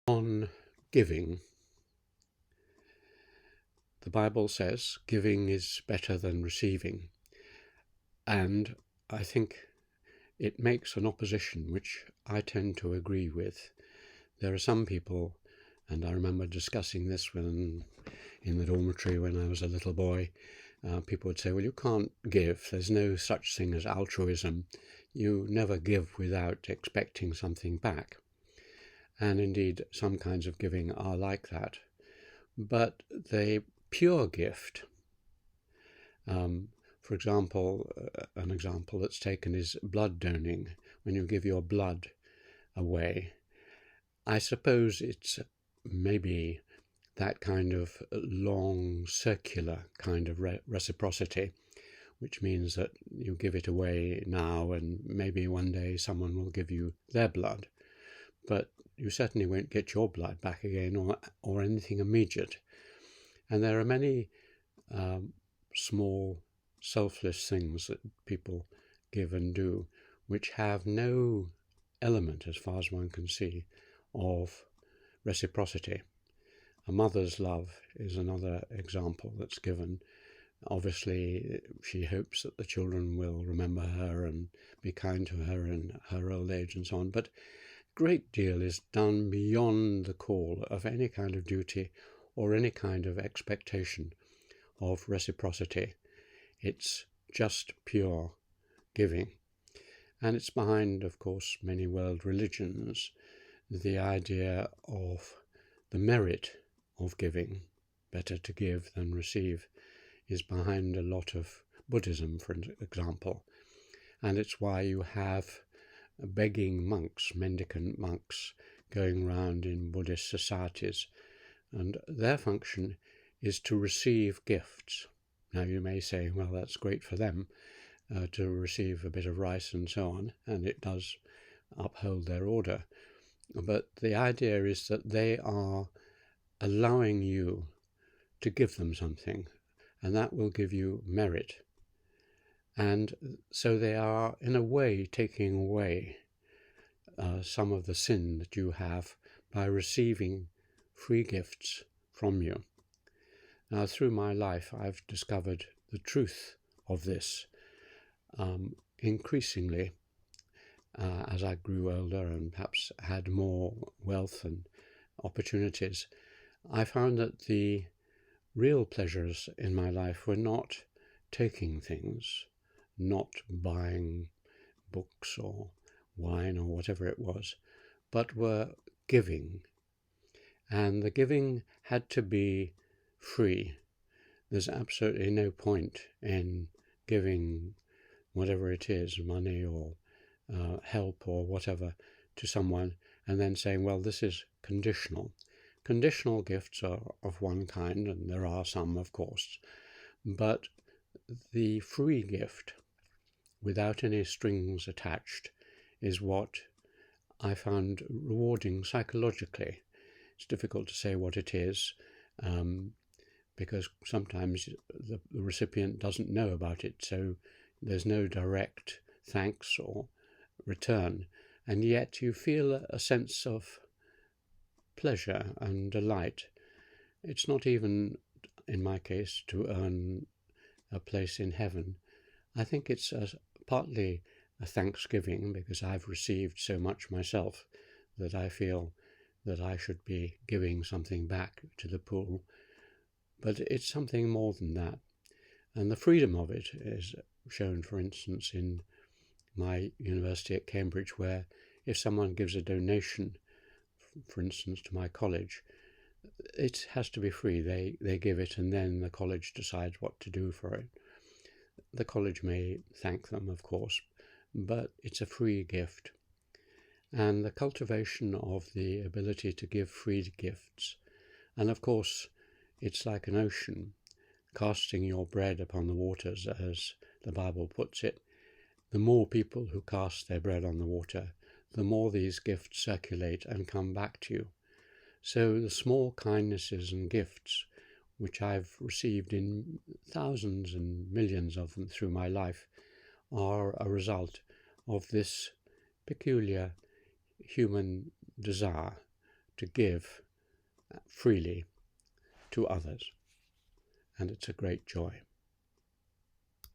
On giving, the Bible says giving is better than receiving, and I think it makes an opposition which I tend to agree with. There are some people, and I remember discussing this in the dormitory when I was a little boy, people would say, well, you can't give, there's no such thing as altruism, you never give without expecting something back. And indeed, some kinds of giving are like that. But the pure gift, for example, an example that's taken is blood donating. When you give your blood away, I suppose it's maybe that kind of long circular kind of reciprocity, which means that you give it away now and maybe one day someone will give you their blood. But you certainly won't get your blood back again or anything immediate. And there are many small, selfless things that people give and do which have no element, as far as one can see, of reciprocity. A mother's love is another example that's given. Obviously, she hopes that the children will remember her and be kind to her in her old age and so on. But great deal is done beyond the call of any kind of duty or any kind of expectation of reciprocity. It's just pure giving. And it's behind, of course, many world religions. The idea of the merit of giving, better to give than receive, is behind a lot of Buddhism, for example. And it's why you have begging monks, mendicant monks, going around in Buddhist societies, and their function is to receive gifts. Now you may say, well, that's great for them to receive a bit of rice and so on, and it does uphold their order. But the idea is that they are allowing you to give them something, and that will give you merit. And so they are, in a way, taking away some of the sin that you have by receiving free gifts from you. Now, through my life, I've discovered the truth of this increasingly as I grew older and perhaps had more wealth and opportunities. I found that the real pleasures in my life were not taking things, not buying books or wine or whatever it was, but were giving. And the giving had to be free. There's absolutely no point in giving whatever it is, money or help or whatever, to someone and then saying, well, this is conditional. Conditional gifts are of one kind, and there are some, of course, but the free gift, without any strings attached, is what I found rewarding psychologically. It's difficult to say what it is, because sometimes the recipient doesn't know about it, so there's no direct thanks or return, and yet you feel a sense of pleasure and delight. It's not even, in my case, to earn a place in heaven. I think it's partly a thanksgiving, because I've received so much myself that I feel that I should be giving something back to the pool. But it's something more than that. And the freedom of it is shown, for instance, in my university at Cambridge, where if someone gives a donation, for instance, to my college, it has to be free. They give it, and then the college decides what to do for it. The college may thank them, of course, but it's a free gift. And the cultivation of the ability to give free gifts, and of course it's like an ocean, casting your bread upon the waters, as the Bible puts it. The more people who cast their bread on the water, the more these gifts circulate and come back to you. So the small kindnesses and gifts, which I've received in thousands and millions of them through my life, are a result of this peculiar human desire to give freely to others. And it's a great joy.